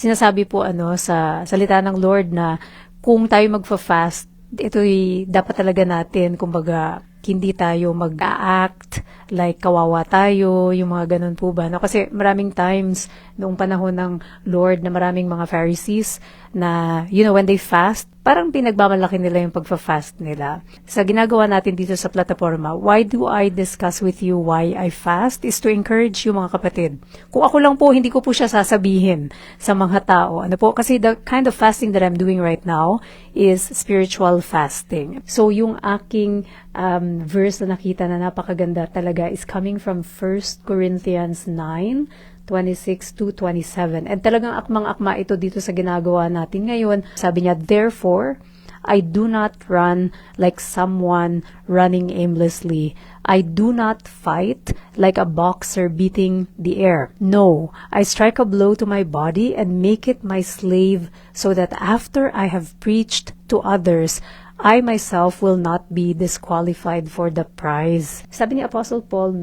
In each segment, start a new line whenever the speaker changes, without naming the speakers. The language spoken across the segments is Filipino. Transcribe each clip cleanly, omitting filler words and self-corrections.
sinasabi po sa salita ng Lord na kung tayo magfa-fast, ito'y dapat talaga natin, kumbaga, hindi tayo mag-act like kawawa tayo, yung mga ganun po ba. No? Kasi maraming times noong panahon ng Lord na maraming mga Pharisees na, when they fast, parang pinagmamalaki nila yung pagfa-fast nila. Sa ginagawa natin dito sa plataforma, why do I discuss with you why I fast is to encourage you mga kapatid. Kung ako lang po, hindi ko po siya sasabihin sa mga tao. Ano po? Kasi the kind of fasting that I'm doing right now is spiritual fasting. So yung aking verse na nakita na napakaganda talaga is coming from 1 Corinthians 9:26 to 27. And talagang akmang-akma ito dito sa ginagawa natin ngayon. Sabi niya, therefore, I do not run like someone running aimlessly. I do not fight like a boxer beating the air. No, I strike a blow to my body and make it my slave so that after I have preached to others, I myself will not be disqualified for the prize. Sabi ni Apostle Paul,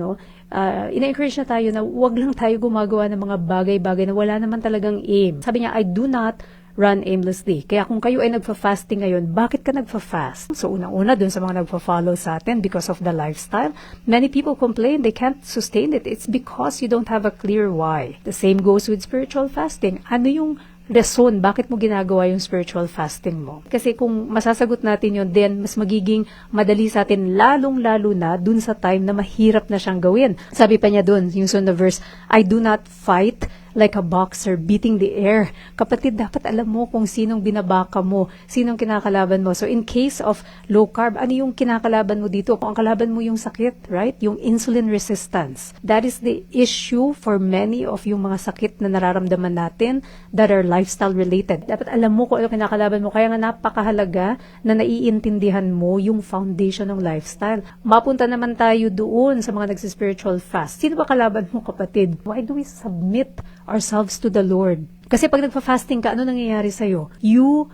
ina-encourage na tayo na wag lang tayo gumagawa ng mga bagay-bagay na wala naman talagang aim. Sabi niya, I do not run aimlessly. Kaya kung kayo ay nagfa-fasting ngayon, bakit ka nagfa-fast? So unang-una dun sa mga nagfa-follow sa atin because of the lifestyle, many people complain they can't sustain it. It's because you don't have a clear why. The same goes with spiritual fasting. Ano yung rason, bakit mo ginagawa yung spiritual fasting mo? Kasi kung masasagot natin yun, then mas magiging madali sa atin, lalong-lalo na dun sa time na mahirap na siyang gawin. Sabi pa niya dun, yung sunod na verse, I do not fight like a boxer beating the air. Kapatid, dapat alam mo kung sinong binabaka mo, sinong kinakalaban mo. So in case of low carb, ano yung kinakalaban mo dito? Kung ang kalaban mo yung sakit, right? Yung insulin resistance. That is the issue for many of yung mga sakit na nararamdaman natin that are lifestyle related. Dapat alam mo kung ano kinakalaban mo. Kaya nga napakahalaga na naiintindihan mo yung foundation ng lifestyle. Mapunta naman tayo doon sa mga nagsispiritual fast. Sino ba kalaban mo, kapatid? Why do we submit ourselves to the Lord? Kasi pag nagfa-fasting ka, ano nangyayari sa'yo? You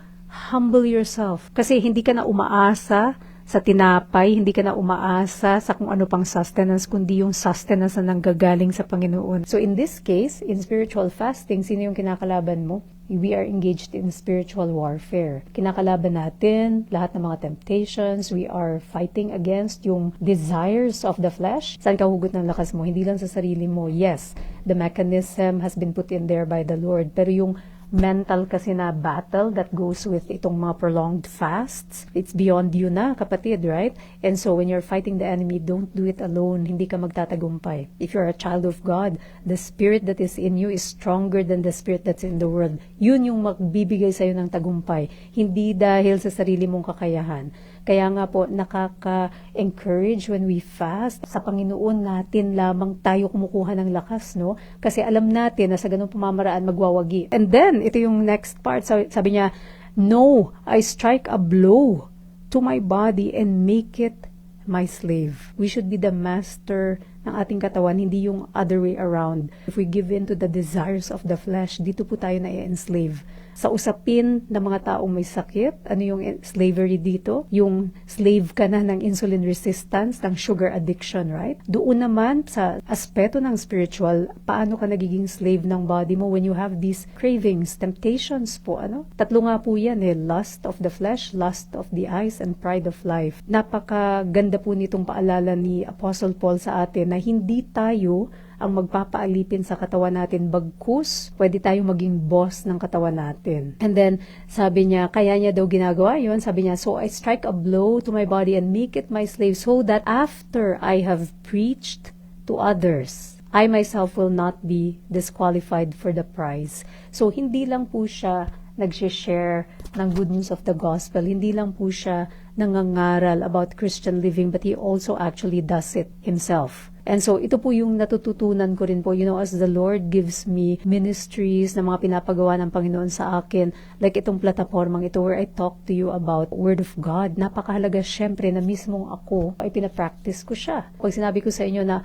humble yourself. Kasi hindi ka na umaasa sa tinapay, hindi ka na umaasa sa kung ano pang sustenance, kundi yung sustenance na nanggagaling sa Panginoon. So in this case, in spiritual fasting, sino yung kinakalaban mo? We are engaged in spiritual warfare. Kinakalaban natin lahat ng mga temptations. We are fighting against yung desires of the flesh. Saan ka hugot ng lakas mo? Hindi lang sa sarili mo. Yes, the mechanism has been put in there by the Lord. Pero yung mental kasi na battle that goes with itong mga prolonged fasts, it's beyond you na, kapatid, right? And so when you're fighting the enemy, don't do it alone. Hindi ka magtatagumpay. If you're a child of God, the spirit that is in you is stronger than the spirit that's in the world. Yun yung magbibigay sa'yo ng tagumpay. Hindi dahil sa sarili mong kakayahan. Kaya nga po, nakaka-encourage when we fast. Sa Panginoon natin lamang tayo kumukuha ng lakas, no? Kasi alam natin na sa ganung pamamaraan magwawagi. And then, ito yung next part. Sabi niya, no, I strike a blow to my body and make it my slave. We should be the master ng ating katawan, hindi yung other way around. If we give in to the desires of the flesh, dito po tayo na-enslave. Sa usapin ng mga taong may sakit, ano yung slavery dito? Yung slave ka na ng insulin resistance, ng sugar addiction, right? Doon naman sa aspeto ng spiritual, paano ka nagiging slave ng body mo when you have these cravings, temptations po, Tatlo nga po yan lust of the flesh, lust of the eyes, and pride of life. Napakaganda po nitong paalala ni Apostle Paul sa atin na hindi tayo ang magpapaalipin sa katawan natin, bagkus pwede tayong maging boss ng katawan natin. And then, sabi niya, kaya niya daw ginagawa yun, sabi niya, so I strike a blow to my body and make it my slave so that after I have preached to others, I myself will not be disqualified for the prize. So, hindi lang po siya nag-share ng good news of the gospel, hindi lang po siya nangangaral about Christian living, but he also actually does it himself. And so, ito po yung natututunan ko rin po, as the Lord gives me ministries na mga pinapagawa ng Panginoon sa akin, like itong plataformang ito where I talk to you about Word of God. Napakahalaga syempre na mismong ako ay pinapractice ko siya. Pag sinabi ko sa inyo na,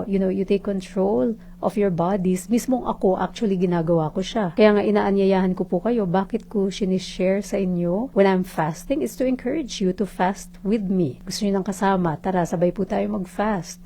you take control of your bodies, mismong ako actually ginagawa ko siya. Kaya nga inaanyayahan ko po kayo, bakit ko sinishare sa inyo when I'm fasting is to encourage you to fast with me. Gusto niyo ng kasama, tara sabay po tayo mag-fast.